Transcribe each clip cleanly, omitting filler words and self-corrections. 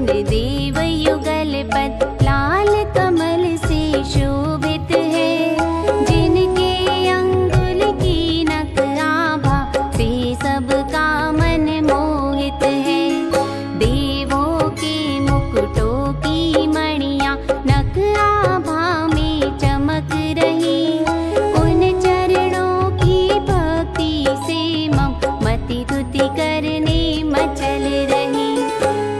देव युगल पद लाल कमल से शोभित है। जिनके अंगुल की नख आभा से सबका मन मोहित है। देवों के मुकुटों की मणियां नख आभा में चमक रही। उन चरणों की भक्ति से मम मति तुति करने मचल रही।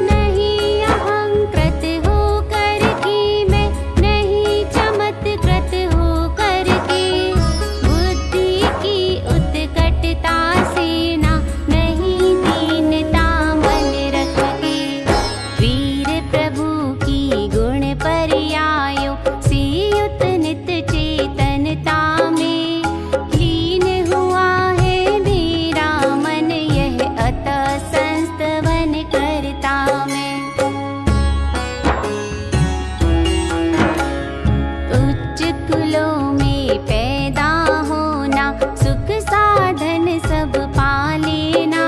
नहीं अहंकृत होकर के मैं, नहीं चमत्कृत होकर के, बुद्धि की उत्कटता से ना, नहीं दीनता मन रख के। वीर प्रभु की गुण पर्यायो सियुत नित चेतनता में। लीन हुआ है मेरा मन यह अतः संस्तवन करता मैं। उच्च कुलों में पैदा होना, सुख साधन सब पा लेना।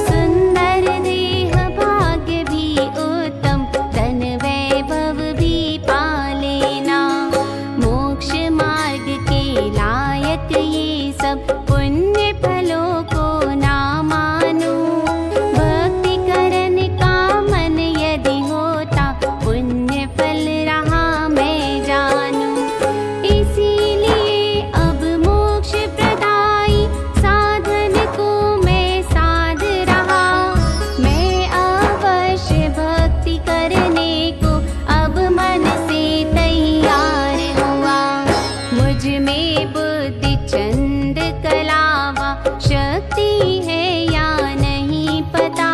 सुंदर देह भाग्य भी उत्तम, धन वैभव भी पा लेना। मोक्ष मार्ग के लायक ये सब, पुण्य फलों को ना मानो। भक्ति करन का मन यदि होता, पुण्य फल रहा मैं जानू। इसीलिए अब मोक्ष प्रदायी साधन को मैं साध रहा। मैं अवश्य भक्ति करने को अब मन से तैयार हुआ। मुझ में बुद्धि छंद कलावा शक्ति है या नहीं पता।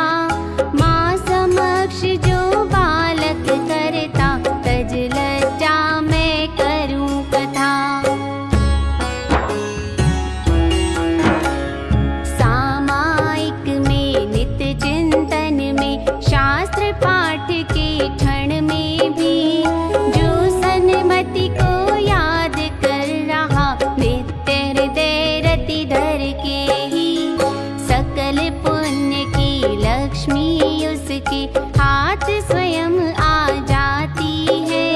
माँ समक्ष जो बालक करता, तज लज्जा मैं करूं कथा। सामायिक में नित चिंतन में, शास्त्र पाठ के क्षण में भी, जो सन्मति को याद कर रहा, नित्य हृदय रति धर के ही। सकल पुण्य की लक्ष्मी उसके हाथ स्वयं आ जाती है।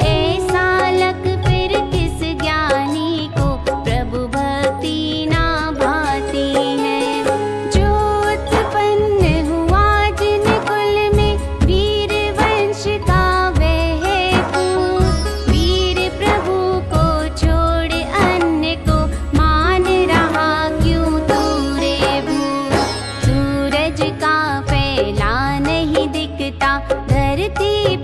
ऐसा लक फिर किस ज्ञानी को प्रभु भक्ति ना भाती है। जो उत्पन्न हुआ जिन कुल में, वीर वंश का वह है पूत। वीर प्रभु को छोड़ अन्य को मान रहा क्यों तू रे भूत। सूरज का फैला नहीं दिखता, धरती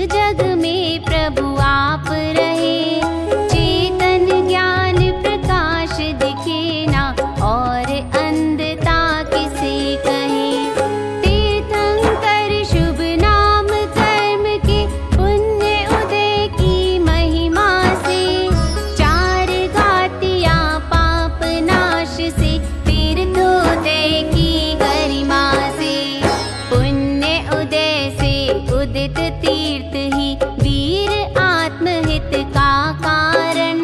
जग में प्रभु आप रहे। चेतन ज्ञान प्रकाश दिखे ना, और अंधता किसे कहे। तीर्थंकर शुभ नाम कर्म के, पुण्य उदय की महिमा से। चार घातिया पाप नाश से, तीर्थोदय की गरिमा से। पुण्य उदय से उदित तीर्थ ही, वीर आत्महित का कारण।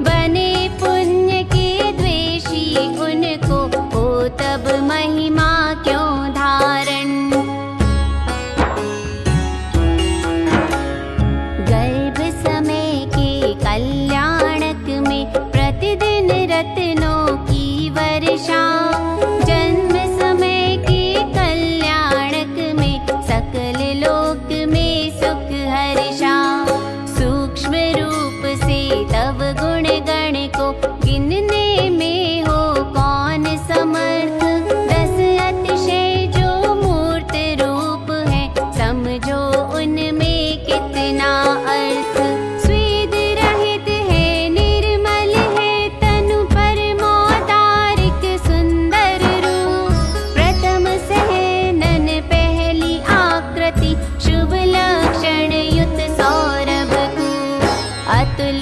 बने पुण्य के द्वेषी उनको, हो तब महिमा क्यों धारण। गर्भ समय के कल्याणक में, प्रतिदिन रत्नों की वर्षा। जन्म समय के कल्याणक में, सकल लोक में सुख हर्षा। सूक्ष्म रूप से तव गुण गण को, गिनने में हो कौन समर्थ। दस अतिशय जो मूर्त रूप है, समझो उनमें कितना अर्थ। स्वेद रहित है, निर्मल है तनु, परमोदारिक सुंदर रूप। प्रथम सहनन पहली आकृति, शुभ लक्षण युत सौरभ को। अतुल